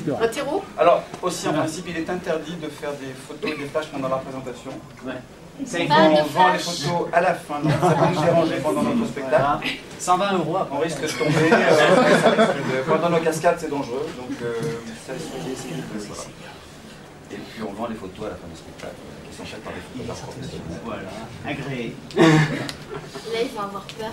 Un terreau? Alors, aussi, en principe, il est interdit de faire des photos et des flashs pendant la présentation. Ouais. On vend les photos à la fin, donc ça peut nous déranger pendant notre spectacle. 120 € après. On risque de tomber. Pendant nos cascades, c'est dangereux, donc ça, voilà. Et puis on vend les photos à la fin du spectacle, qui sont faites par des photographes professionnels. Voilà, agréé. Là, ils vont avoir peur.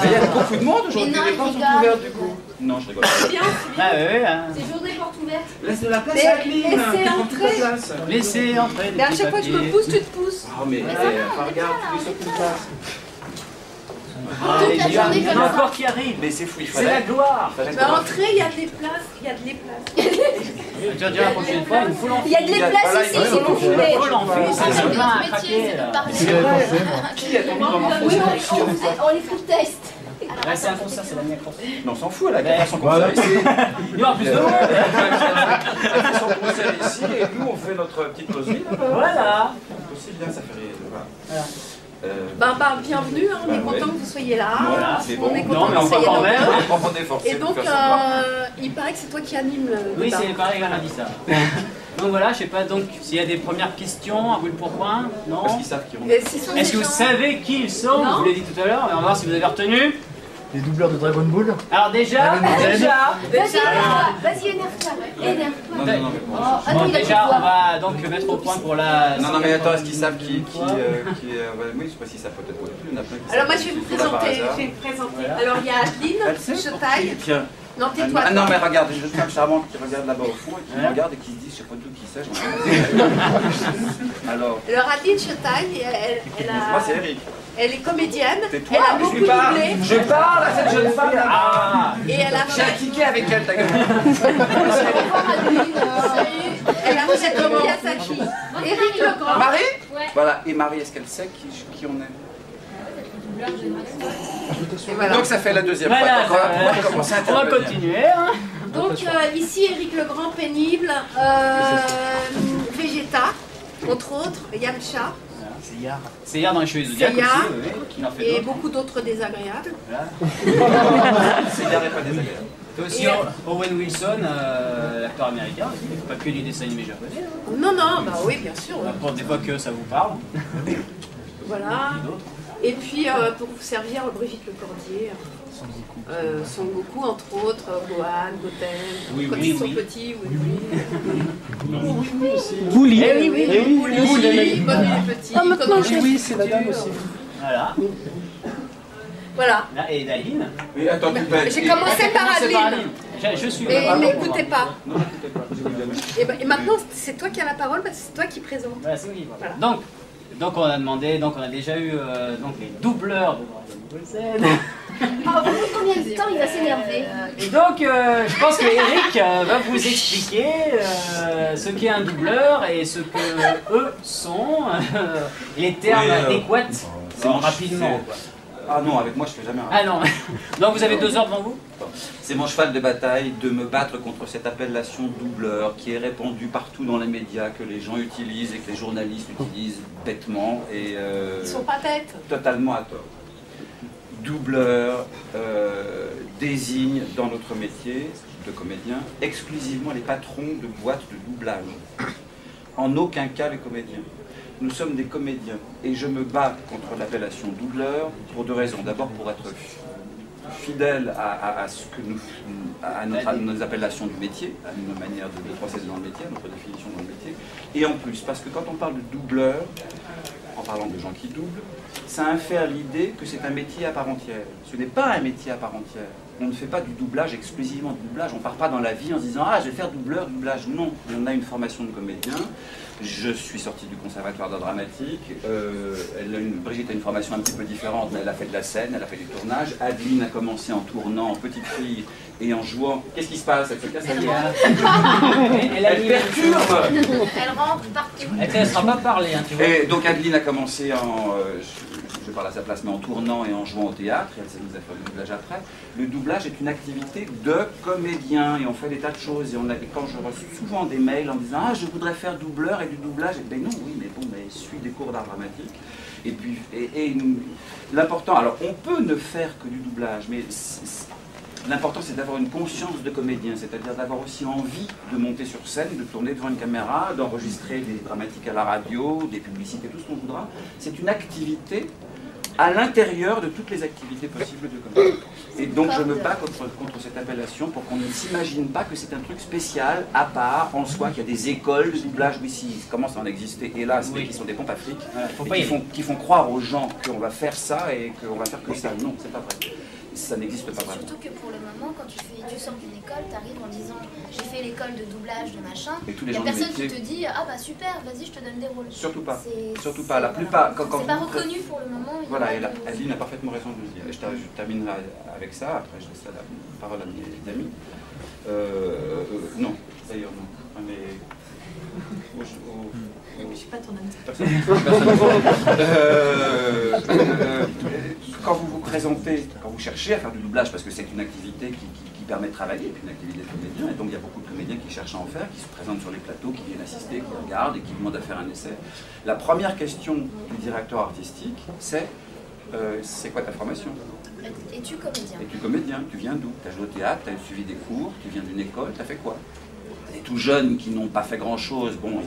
Mais il y a beaucoup de monde aujourd'hui, les portes sont ouvertes du coup. Non, je rigole. C'est bien. Ah oui, hein. C'est jour des portes ouvertes. Laissez la place à Adeline. Laissez entrer. Laissez entrer. Mais à chaque fois que je me pousse, tu te pousses. Oh mais regarde, tu es sur une place. Toute la journée Il y en comme a ça. encore qui arrive. Mais c'est fou, il C'est fallait. la gloire. Bah, entrez, il y a des places. Il y a des places. Tu vas dire la prochaine fois, il faut l'enfiler. Il y a des places ici, si vous voulez. Il faut l'enfiler, Ah, c'est mais le notre pain à métier, craquer. c'est de parler. C'est vrai. Qui a ton dans l'enfant? Oui, on les fout le test. Ouais, c'est un concert, c'est la mienne. Non, on s'en fout, elle a qu'à faire son concert ici. Il y aura plus de monde. Elle fait son concert ici et nous on fait notre petite causerie. Voilà. Aussi bien, ça fait rire. Voilà. Bah, bienvenue, hein, on est content que vous soyez là. Voilà, c'est bon. On est Non, content mais que on vous va soyez quand là. même. On prend des forces. Et donc, il paraît que c'est toi qui anime le Oui, débat. c'est pareil, elle a dit ça. Donc voilà, je sais pas, donc s'il y a des premières questions, à vous le pourpoint, non? Parce qu'ils savent qu'ils vont. Et ce sont Est-ce que des vous gens- savez qui ils sont? Non. Je vous l'ai dit tout à l'heure, mais on va voir si vous avez retenu. Les doubleurs de Dragon Ball. Alors déjà, Vas-y, énerve-toi. Énerve-toi. Non, non, non, mais bon. Attends, il a déjà, on va donc mettre au point pour la... Non, non, mais attends, est-ce qu'ils savent qui oui, je sais pas s'ils savent peut-être pas. Il y en a plein qui Alors moi savent je vais vous qui font ça par présenter. hasard. Je vais vous présenter. Alors il y a Adeline, Elle sait Chetaille. Tiens. Non, tais-toi. Ah non, mais regarde, j'ai une femme charmante qui regarde là-bas au fond et qui me regarde et qui se dit, je sais pas tout qui c'est, j'en sais pas. Alors, Alors Adeline Chetaille, moi c'est Eric. elle est comédienne. Tais-toi, Elle a beaucoup doublé. Je parle à cette jeune femme là. Ah. Et elle a J'ai un fait. ticket avec elle, ta gueule. Elle a fait Miyazaki. Éric Legrand. Marie Ouais. Voilà, et Marie, est-ce qu'elle sait qui on est? Et voilà. Donc ça fait la deuxième fois. Voilà, Donc on va commencer à on va intervenir. continuer. Hein. Donc ici Éric Legrand, pénible, Vegeta, entre autres, Yamcha C'est hier dans les cheveux Zodiac aussi, Seiya. qui en fait et d'autres. beaucoup d'autres désagréables. C'est bien et pas désagréable. T'as aussi Owen Wilson, l'acteur américain, pas que du dessin animé japonais. Hein. Non, non, bah oui, bien sûr. oui. Pour des fois que ça vous parle. Voilà. Et puis pour vous servir, Brigitte Lecordier, Son Goku, entre autres, Gohan, Goten, Oui, quand oui, ils sont oui. petits, oui. Bouli. Eh oui, oui, Eh oui, Bouli, oui, Bouli, Bonne nuit les petits. Ah, maintenant, Conan oui, c'est la dame aussi. Voilà. Voilà. Là, et Daline. Oui, attends, tu peux. J'ai commencé par C'est par Adeline. Adeline. Je suis. Mais n'écoutez pas. Non, j'écoutais pas. Et maintenant, c'est toi qui as la parole parce que c'est toi qui présente. Voilà, c'est oui. Voilà. Donc on a demandé, donc on a déjà eu donc les doubleurs de Dragon Ball Z. Ah, au bout de combien de temps il va s'énerver? Et donc je pense que Eric va vous expliquer ce qu'est un doubleur et ce que eux sont, les termes Oui, adéquats. c'est mon- Rapidement. c'est- quoi. Ah non, avec moi je fais jamais rien. Ah non. Donc vous avez 2 heures devant vous. C'est mon cheval de bataille de me battre contre cette appellation doubleur qui est répandue partout dans les médias, que les gens utilisent et que les journalistes utilisent bêtement et Ils sont pas bêtes. totalement à tort. Doubleur désigne dans notre métier de comédien exclusivement les patrons de boîtes de doublage. En aucun cas les comédiens. Nous sommes des comédiens et je me bats contre l'appellation doubleur pour 2 raisons. D'abord pour être fidèle à ce que nous, à nos appellations du métier, à nos manières de procéder dans le métier, à notre définition dans le métier. Et en plus, parce que quand on parle de doubleur, en parlant de gens qui doublent, ça infère l'idée que c'est un métier à part entière. Ce n'est pas un métier à part entière. On ne fait pas du doublage exclusivement du doublage. On ne part pas dans la vie en se disant « Ah, je vais faire doubleur, doublage ». Non, on a une formation de comédien. Je suis sorti du conservatoire d'art dramatique. Brigitte a une formation un petit peu différente, mais elle a fait de la scène, elle a fait du tournage. Adeline a commencé en tournant en petite fille et en jouant. Qu'est-ce qui se passe? Elle se casse la gueule. Elle perturbe. Elle rentre partout. Elle ne laissera pas parler, hein, tu vois. Et donc Adeline a commencé en, je parle à sa place, mais en tournant et en jouant au théâtre, et elle nous a fait le doublage après. Le doublage est une activité de comédien, et on fait des tas de choses, et quand je reçois souvent des mails en disant « Ah, je voudrais faire doubleur et du doublage », et ben non, oui, mais bon, mais suis des cours d'art dramatique. Et puis, l'important, alors on peut ne faire que du doublage, mais L'important, c'est d'avoir une conscience de comédien, c'est-à-dire d'avoir aussi envie de monter sur scène, de tourner devant une caméra, d'enregistrer des dramatiques à la radio, des publicités, tout ce qu'on voudra. C'est une activité à l'intérieur de toutes les activités possibles de comédien. Et donc je me bats contre cette appellation pour qu'on ne s'imagine pas que c'est un truc spécial, à part, en soi, qu'il y a des écoles de doublage, oui, si, il commence à en exister, hélas, mais qui sont des pompes à fric, qui font croire aux gens qu'on va faire ça et qu'on va faire que ça. Non, c'est pas vrai. Ça n'existe pas vraiment. Surtout que pour le moment, quand tu sors d'une école, tu arrives en disant j'ai fait l'école de doublage, de machin, il n'y a personne qui te dit ah bah super, vas-y, je te donne des rôles. Surtout pas. Surtout pas. La plupart. C'est pas reconnu pour le moment. Voilà, et Adeline a parfaitement raison de le dire. Et je terminerai avec ça, après je laisse la parole à mes amis. Non, d'ailleurs non. Mais. Je ne suis pas ton ami. Quand vous vous présentez, quand vous cherchez à faire du doublage, parce que c'est une activité qui permet de travailler, et puis une activité de comédien, et donc il y a beaucoup de comédiens qui cherchent à en faire, qui se présentent sur les plateaux, qui viennent assister, qui regardent et qui demandent à faire un essai. La première question du directeur artistique, c'est quoi ta formation? Es-tu comédien? Es-tu comédien? Tu viens d'où? Tu as joué au théâtre, tu as suivi des cours, tu viens d'une école, tu as fait quoi? Les tout jeunes qui n'ont pas fait grand-chose, bon,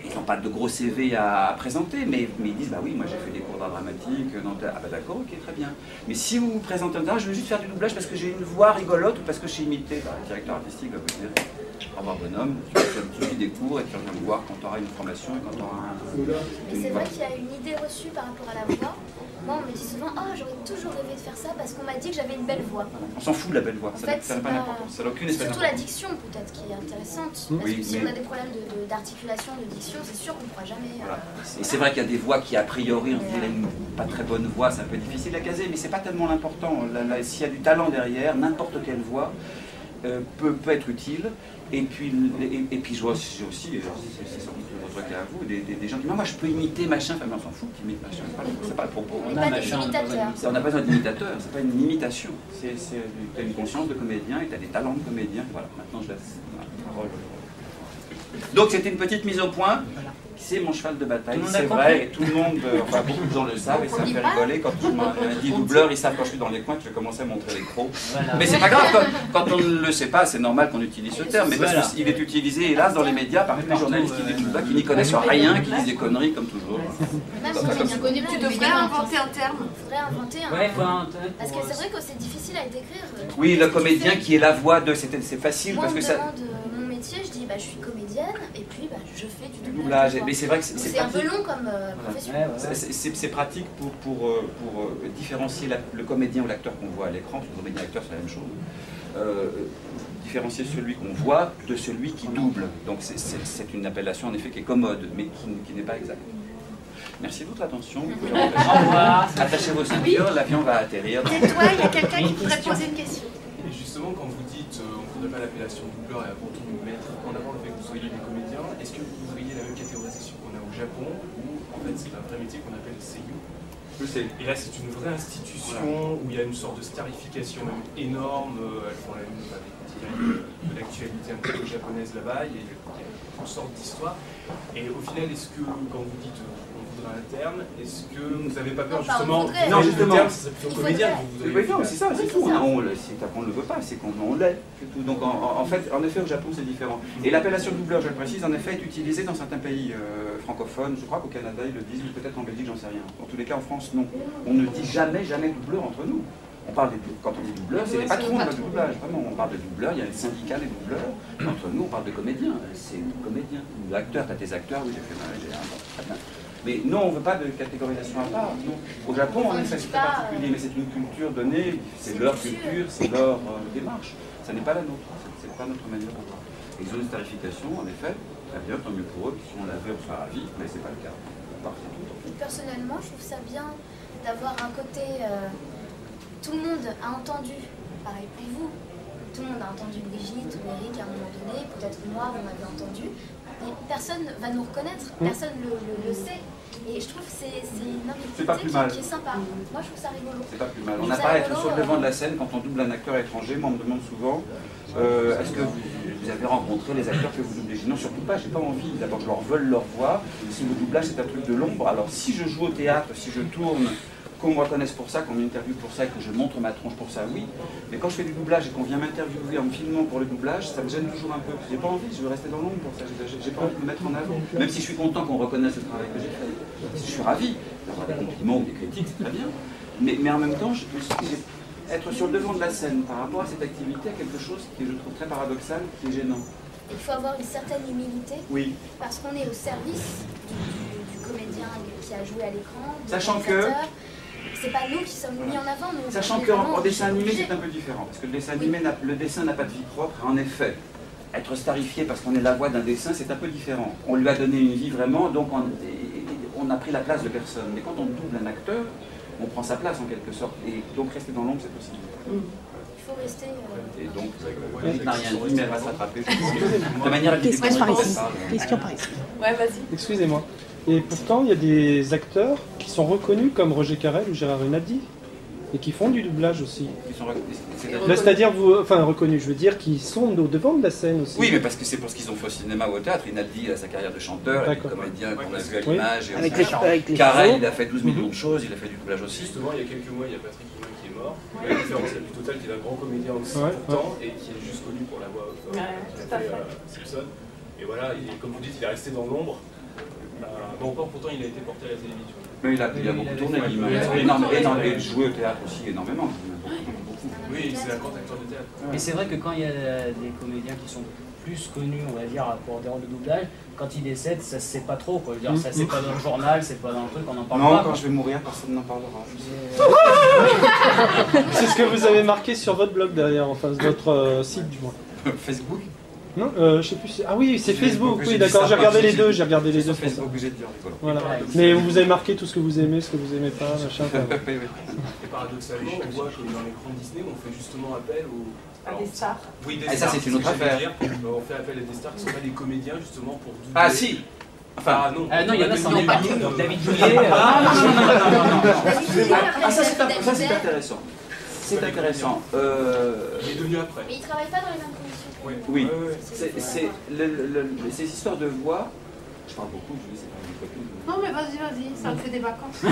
ils n'ont pas de gros CV à présenter, mais ils disent, bah oui, moi j'ai fait des cours d'art dramatique, ah bah d'accord, ok, très bien. Mais si vous vous présentez en disant, je veux juste faire du doublage parce que j'ai une voix rigolote ou parce que je suis imité, bah, le directeur artistique va vous dire, au revoir bonhomme, tu fais des cours et tu reviens me voir quand tu auras une formation et quand tu auras un... Mais c'est vrai qu'il y a une idée reçue par rapport à la voix. Moi, on me dit souvent, oh, j'aurais toujours rêvé de faire ça parce qu'on m'a dit que j'avais une belle voix. On s'en fout de la belle voix, en ça fait, n'a pas d'importance, ça n'a aucune espèce surtout d'importance. la diction, peut-être, qui est intéressante. Parce que si on a des problèmes d'articulation, de diction, c'est sûr qu'on ne pourra jamais... Voilà. Et c'est vrai qu'il y a des voix qui, a priori, on se dit, elle a une pas très bonne voix, c'est un peu difficile à caser, mais c'est pas tellement l'important. S'il y a du talent derrière, n'importe quelle voix peut être utile. Et puis je vois aussi, c'est sans doute votre cas à vous, des gens qui disent, moi je peux imiter machin, enfin, mais on s'en fout qu'il imite machin, c'est pas le propos. On n'est pas des imitateurs. On n'a pas besoin d'imitateurs, c'est pas une imitation. Tu as une conscience de comédien et tu as des talents de comédien. Voilà, maintenant je laisse la parole. Donc c'était une petite mise au point. C'est mon cheval de bataille, c'est vrai, et tout le monde, enfin beaucoup de gens le savent, et ça me fait rigoler. Quand on m'a dit doubleur, ils savent quand je suis dans les coins que je vais commencer à montrer les crocs. Voilà. Mais c'est pas grave, quand on ne le sait pas, c'est normal qu'on utilise ce terme, mais parce qu'il est utilisé, hélas, dans les médias par tous les journalistes qui n'y connaissent rien, qui disent des conneries comme toujours. Tu devrais inventer un terme. Il faudrait inventer un. Ouais, faut un... Parce que c'est vrai que c'est difficile à décrire. Oui, le comédien qui est la voix de, c'est facile parce que ça... Mon métier, je dis, bah, je suis comédienne, et puis bah, je fais du doublage. Mais c'est vrai que c'est un peu long comme profession. C'est pratique pour différencier le comédien ou l'acteur qu'on voit à l'écran, parce que le comédien et l'acteur c'est la même chose. Différencier celui qu'on voit de celui qui double. Donc c'est une appellation en effet qui est commode, mais qui n'est pas exacte. Merci de votre attention. Vous pouvez Au revoir. Attachez vos ceintures, l'avion va atterrir. Tais-toi, il y a quelqu'un qui pourrait poser une question. Et justement, quand vous dites on ne connaît pas l'appellation doubleur et avant tout nous mettre en avant le fait que vous soyez des comédiens, est-ce que vous voudriez la même catégorisation qu'on a au Japon, où en fait c'est un vrai métier qu'on appelle seiyuu? Et là c'est une vraie institution où il y a une sorte de starification même énorme, elles font la même de l'actualité un peu japonaise là-bas, il y a toutes sortes d'histoires. Et au final, est-ce que quand vous dites on voudrait un terme, est-ce que vous n'avez pas peur justement non, justement, le terme, ça serait plutôt comédien? Non, c'est ça, c'est tout. On ne le veut pas, c'est qu'on l'est. Donc en fait, en effet, au Japon, c'est différent. Et l'appellation doubleur, je le précise, en effet, est utilisée dans certains pays francophones. Je crois qu'au Canada, ils le disent, ou peut-être en Belgique, j'en sais rien. En tous les cas, en France, non. On ne dit jamais doubleur entre nous. On parle quand on dit doubleur, c'est les patrons de doublage. Vraiment, on parle de doubleur, il y a les syndicats des doubleurs. Entre nous, on parle de comédiens. C'est comédien. Ou acteur, tu as tes acteurs, oui, j'ai fait mal, j'ai un bon, très bien. Mais non, on ne veut pas de catégorisation à part. Non. Au Japon, en effet, c'est très particulier, mais c'est une culture donnée, c'est leur culture, c'est leur démarche. Ça n'est pas la nôtre, c'est pas notre manière de voir. Et zone de starification, en effet, très bien, tant mieux pour eux, si on l'avait, on serait ravis, mais c'est pas le cas. Personnellement, je trouve ça bien d'avoir un côté... tout le monde a entendu, pareil pour vous, tout le monde a entendu Brigitte ou Eric à un moment donné, peut-être moi, vous m'avez entendu, mais personne ne va nous reconnaître, personne ne le sait. Et je trouve que c'est une activité qui est sympa. Moi, je trouve ça rigolo. C'est pas plus mal. On n'a pas à être sur le devant de la scène quand on double un acteur étranger. Moi, on me demande souvent, est-ce que vous avez rencontré les acteurs que vous doublez? Non, surtout pas, j'ai pas envie. D'abord, je leur vole leur voix. Si le doublage, c'est un truc de l'ombre, alors si je joue au théâtre, si je tourne, qu'on me reconnaisse pour ça, qu'on m'interviewe pour ça et que je montre ma tronche pour ça, oui. Mais quand je fais du doublage et qu'on vient m'interviewer en me filmant pour le doublage, ça me gêne toujours un peu. J'ai pas envie, je veux rester dans l'ombre pour ça. J'ai pas envie de me mettre en avant. Même si je suis content qu'on reconnaisse le travail que j'ai fait. Je suis ravi d'avoir des compliments ou des critiques, c'est très bien. Mais en même temps, être sur le devant de la scène par rapport à cette activité a quelque chose qui je trouve très paradoxal, qui est gênant. Il faut avoir une certaine humilité. Oui. Parce qu'on est au service du comédien qui a joué à l'écran. Sachant que c'est pas nous qui sommes mis en avant. Nous, sachant qu'en dessin animé, c'est un peu différent. Parce que le dessin animé, le dessin n'a pas de vie propre. En effet, être starifié parce qu'on est la voix d'un dessin, c'est un peu différent. On lui a donné une vie vraiment, donc on a pris la place de personne. Mais quand on double un acteur, on prend sa place en quelque sorte. Et donc rester dans l'ombre, c'est possible. Il faut rester... Et donc, elle n'a rien dit, mais elle va s'attraper. De manière Question par ici. Question par ici. Ouais, vas-y. Excusez-moi. Et pourtant, il y a des acteurs qui sont reconnus comme Roger Carrel ou Gérard Rinaldi et qui font du doublage aussi. Là, c'est-à-dire, enfin reconnus, je veux dire, qui sont au devant de la scène aussi. Oui, mais parce que c'est pour ce qu'ils ont fait au cinéma ou au théâtre. Rinaldi a sa carrière de chanteur, et comédien qu'on a vu à l'image. Avec Carrel, il a fait 12 millions de choses, il a fait du doublage aussi. Justement, il y a quelques mois, il y a Patrick Humain qui est mort. La différence la plus totale, qui est un grand comédien aussi pourtant, et qui est juste connu pour la voix Simpson. Et voilà, comme vous dites, il est resté dans l'ombre. Bon, pourtant, il a été porté à la télévision. Mais il a beaucoup tourné, il a joué au théâtre aussi énormément. Oui, c'est un grand acteur de théâtre. Mais c'est vrai que quand il y a des comédiens qui sont plus connus, on va dire, pour des rôles de doublage, quand ils décèdent, ça se sait pas trop, quoi. Je veux dire, ça c'est pas dans le journal, c'est pas dans le truc, on en parle pas. Non, quand je vais mourir, personne n'en parlera. C'est ce que vous avez marqué sur votre blog derrière, en face de votre site du moins. Facebook? Non, je sais plus. Ah oui, c'est Facebook. Oui, d'accord. J'ai regardé les deux. J'ai regardé les deux. Facebook, j'ai dit en rigolant. Voilà. Mais vous avez marqué tout ce que vous aimez, ce que vous aimez pas, machin. Et paradoxalement, on voit que dans l'écran Disney, on fait justement appel à des stars. Oui, des stars. Ça, c'est une autre affaire. On fait appel à des stars qui ne sont pas des comédiens justement pour doubler. Ah si. Enfin, non. Non, il y en a qui sont pas David Douillet. Ah, ça c'est intéressant. C'est intéressant. Il est devenu après. Mais ils ne travaillent pas dans les mêmes conditions. Oui, ces histoires de voix, je parle beaucoup, je dis c'est pas une copine. Non mais vas-y, ça me fait des vacances.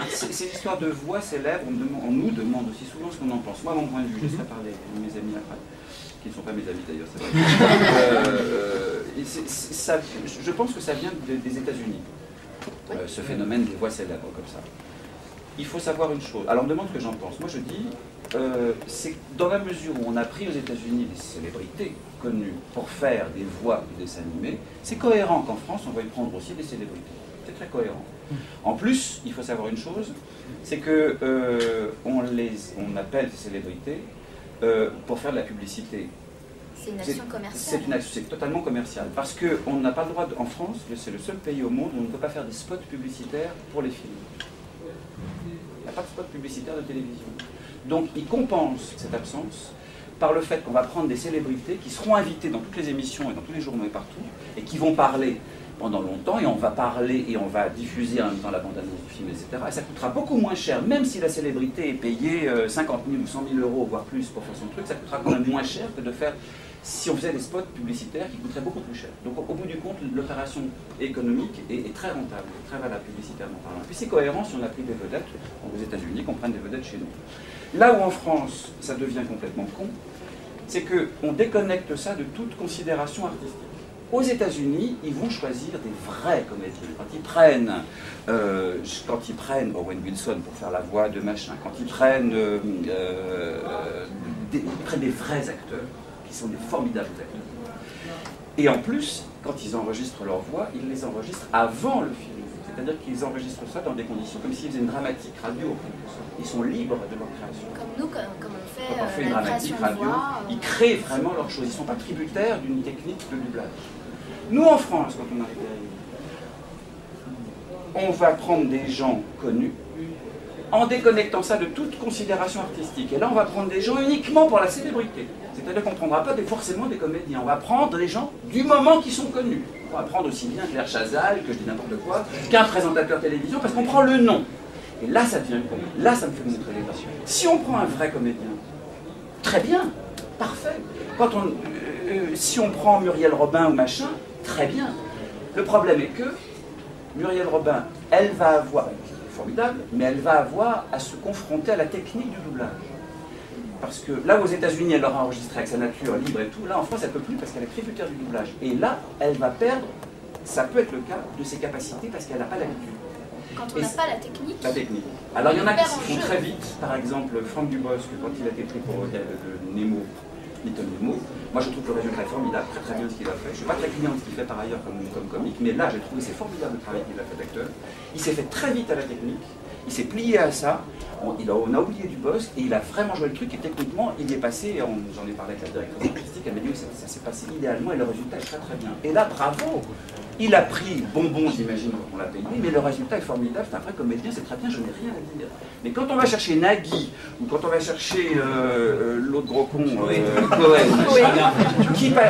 Ces histoires de voix célèbres, on nous demande aussi souvent ce qu'on en pense. Moi, mon point de vue, je laisserai parler mes amis après, qui ne sont pas mes amis d'ailleurs, c'est vrai. Je pense que ça vient des États-Unis, ce phénomène des voix célèbres comme ça. Il faut savoir une chose. Alors on me demande ce que j'en pense. Moi je dis, c'est dans la mesure où on a pris aux États-Unis des célébrités connues pour faire des voix de dessins animés, c'est cohérent qu'en France on va y prendre aussi des célébrités. C'est très cohérent. En plus, il faut savoir une chose, c'est que on appelle ces célébrités pour faire de la publicité. C'est une action commerciale. C'est totalement commercial. Parce qu'on n'a pas le droit, en France, c'est le seul pays au monde où on ne peut pas faire des spots publicitaires pour les films. Il n'y a pas de spot publicitaire de télévision. Donc il compense cette absence par le fait qu'on va prendre des célébrités qui seront invitées dans toutes les émissions et dans tous les journaux et partout, et qui vont parler pendant longtemps, et on va parler et on va diffuser en même temps la bande-annonce du film, etc. Et ça coûtera beaucoup moins cher, même si la célébrité est payée 50 000 ou 100 000 euros, voire plus pour faire son truc, ça coûtera quand même moins cher que de faire, si on faisait des spots publicitaires qui coûteraient beaucoup plus cher. Donc au bout du compte, l'opération économique est très rentable, très valable publicitairement parlant. Puis c'est cohérent si on a pris des vedettes aux États-Unis, qu'on prenne des vedettes chez nous. Là où en France, ça devient complètement con, c'est qu'on déconnecte ça de toute considération artistique. Aux États-Unis, ils vont choisir des vrais comédiens. Quand ils prennent Owen Wilson pour faire la voix de machin, quand ils prennent des vrais acteurs, qui sont des formidables acteurs. Et en plus, quand ils enregistrent leur voix, ils les enregistrent avant le film. C'est-à-dire qu'ils enregistrent ça dans des conditions comme s'ils faisaient une dramatique radio. Ils sont libres de leur création. Comme nous, comme on fait, quand on fait une dramatique radio, ils créent vraiment leurs choses. Ils ne sont pas tributaires d'une technique de doublage. Nous, en France, quand on arrive derrière, on va prendre des gens connus en déconnectant ça de toute considération artistique. Et là, on va prendre des gens uniquement pour la célébrité. C'est-à-dire qu'on ne prendra pas forcément des comédiens. On va prendre des gens du moment qui sont connus. On va prendre aussi bien Claire Chazal, que je dis n'importe quoi, qu'un présentateur télévision, parce qu'on prend le nom. Et là, ça devient con. Là, ça me fait montrer les passions. Si on prend un vrai comédien, très bien, parfait. Si on prend Muriel Robin ou machin, très bien. Le problème est que Muriel Robin, elle va avoir, formidable, mais elle va avoir à se confronter à la technique du doublage. Parce que là, aux États-Unis, elle l'aura enregistré avec sa nature libre et tout. Là, en France, elle ne peut plus parce qu'elle est tributaire du doublage. Et là, elle va perdre, ça peut être le cas, de ses capacités parce qu'elle n'a pas l'habitude. Quand on n'a pas la technique. La technique. Alors, il y en a qui se font très vite. Par exemple, Franck Dubosc, quand il a été pris pour Nemo, Little Nemo, moi je trouve que le résultat est formidable, très très bien ce qu'il a fait. Je ne suis pas très client de ce qu'il fait par ailleurs comme comique, mais là j'ai trouvé c'est formidable le travail qu'il a fait d'acteur. Il s'est fait très vite à la technique, il s'est plié à ça, on a oublié Dubosc et il a vraiment joué le truc et techniquement il est passé, j'en ai parlé avec la directrice artistique, elle m'a dit que ça s'est passé idéalement et le résultat est très très bien. Et là bravo, il a pris bonbon j'imagine quand on l'a payé, mais le résultat est formidable, c'est un vrai comédien, c'est très bien, je n'ai rien à dire. Mais quand on va chercher Nagui, ou quand on va chercher l'autre gros con, Cohen,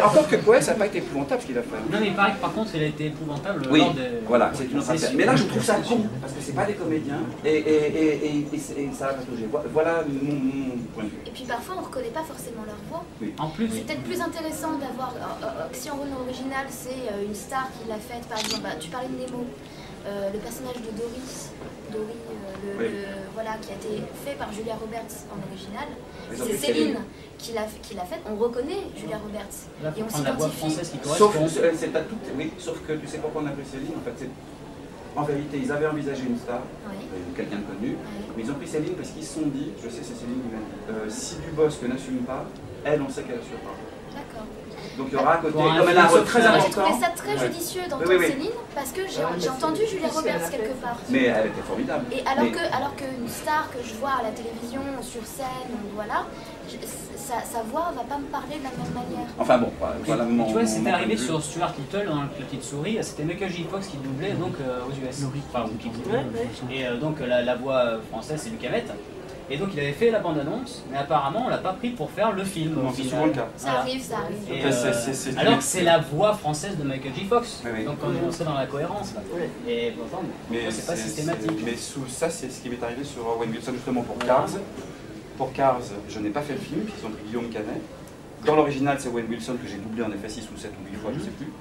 encore que Cohen, ça n'a pas été épouvantable ce qu'il a fait. Non mais il paraît que par contre il a été épouvantable oui, lors de... voilà, c'est une autre affaire. Mais là je trouve ça con, parce que c'est pas des comédiens, et ça va patauger. Voilà mon point de vue. Et puis parfois on ne reconnaît pas forcément leur voix. Oui. En plus, c'est peut-être plus intéressant d'avoir, si en rôle original c'est une star qui l'a faite, par exemple, tu parlais de Nemo, le personnage de Dory, voilà, qui a été fait par Julia Roberts en original. C'est Céline qui l'a faite. On reconnaît Julia Roberts. Là, et on la voix s'identifie. française qui correspond. Sauf que tu sais pourquoi on a pris Céline en fait. En vérité, ils avaient envisagé une star, quelqu'un de connu, mais ils ont pris Céline parce qu'ils se sont dit, je sais c'est Céline qui m'a dit, si Dubosc n'assume pas, elle on sait qu'elle assurera. D'accord. Donc il y aura à côté, comme elle a un rôle très important. J'ai trouvé ça très judicieux d'entendre Céline, parce que j'ai entendu Julia Roberts quelque part. Mais elle était formidable. Et alors qu'une star que je vois à la télévision, sur scène, voilà, sa voix va pas me parler de la même manière. Enfin bon, voilà mon... Tu vois, c'était arrivé sur Stuart Little dans La Petite Souris, c'était Michael J. Fox qui doublait donc aux US. Enfin, qui doublait. Et donc la voix française c'est Luc Hamet. Et donc il avait fait la bande-annonce, mais apparemment on l'a pas pris pour faire le film. C'est souvent le cas. Ça arrive. Et, alors que c'est la voix française de Michael J. Fox. Oui. Donc on serait dans la cohérence là. Et pourtant, c'est pas systématique. Mais ça c'est ce qui m'est arrivé sur Owen Wilson justement pour Cars. Pour Cars, je n'ai pas fait le film, ils ont pris Guillaume Canet. Dans l'original c'est Owen Wilson que j'ai doublé en effet 6 ou 7 ou 8 fois, je ne sais plus.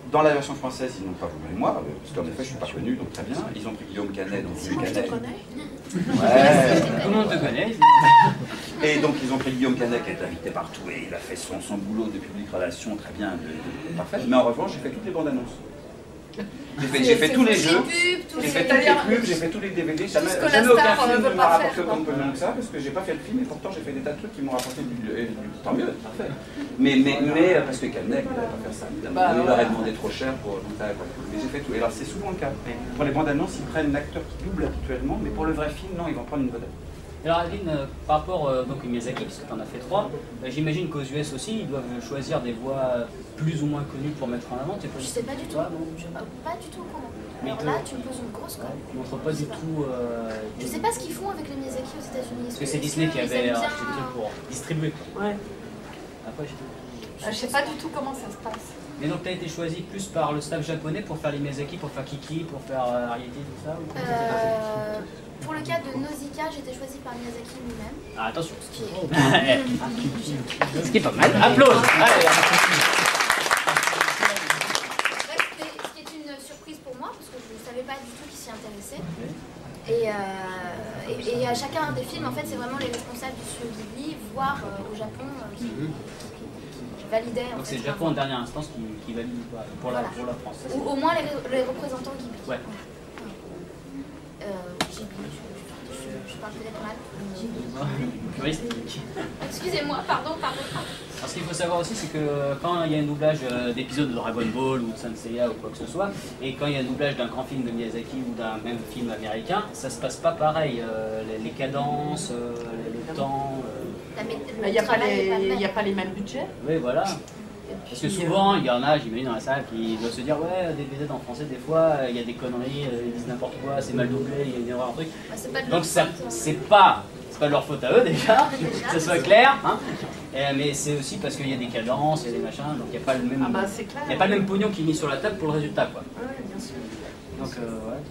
Dans la version française, ils n'ont pas voulu moi, parce qu'en effet, je ne suis pas connu, donc très bien. Ils ont pris Guillaume Canet, donc Guillaume Canet. Ouais. Tout le monde te connaît. Et donc, ils ont pris Guillaume Canet, qui est invité partout, et il a fait son boulot de public relations très bien, parfait. Mais en revanche, j'ai fait toutes les bandes annonces. J'ai fait tous les jeux, j'ai fait toutes les pubs, j'ai fait tous les DVD. Jamais aucun film ne m'a rapporté autant de pognon que ça, parce que j'ai pas fait le film, et pourtant j'ai fait des tas de trucs qui m'ont rapporté du tant mieux, parfait. Mais parce que Canet, il n'allait pas faire ça, évidemment. Il aurait demandé trop cher pour tout ça. Mais j'ai fait tout. Et alors c'est souvent le cas. Pour les bandes annonces, ils prennent l'acteur qui double habituellement, mais pour le vrai film, non, ils vont prendre une vedette. Alors Adeline, par rapport donc à Miyazaki, parce que tu en as fait 3, j'imagine qu'aux US aussi, ils doivent choisir des voix plus ou moins connues pour mettre en avant. Je sais pas du tout. Pas du tout comment. Mais alors là, tu me poses une grosse colle. Ils montrent pas du tout... Je sais pas ce qu'ils font avec les Miyazaki aux États-Unis. Parce que c'est Disney qui avait acheté le truc pour distribuer. Ouais. Après, je sais pas du tout comment ça se passe. Mais donc tu as été choisi plus par le staff japonais pour faire les Miyazaki, pour faire Kiki, pour faire Ariete, tout ça pour le cas de Nausicaa, j'ai été choisi par Miyazaki lui-même. Ah, attention. Ce qui est pas mal. Applause. Ce qui est une surprise pour moi, parce que je ne savais pas du tout qu'il s'y intéressait. Et à chacun des films, en fait, c'est vraiment les responsables du studio Ghibli, voire au Japon, qui validaient. Donc c'est le Japon en dernière instance qui valide pour la France. Ou au moins les représentants Ghibli. Ouais. Je parle peut-être mal. Excusez-moi, pardon. Alors, ce qu'il faut savoir aussi, c'est que quand il y a un doublage d'épisodes de Dragon Ball ou de Saint Seiya ou quoi que ce soit, et quand il y a un doublage d'un grand film de Miyazaki ou d'un même film américain, ça se passe pas pareil. Les cadences, le temps... Il n'y a pas les mêmes budgets. Oui, voilà. Parce que souvent, il y en a, j'imagine, dans la salle qui doivent se dire ouais, des VZ en français, des fois, il y a des conneries, ils disent n'importe quoi, c'est mal doublé, il y a une erreur, un truc. Donc c'est pas de leur faute à eux déjà, que ça soit clair. Hein. Mais c'est aussi parce qu'il y a des cadences, il y a des machins, donc il n'y a pas le même, il y a pas le même pognon qui est mis sur la table pour le résultat, quoi. Oui, bien sûr. Donc, ouais.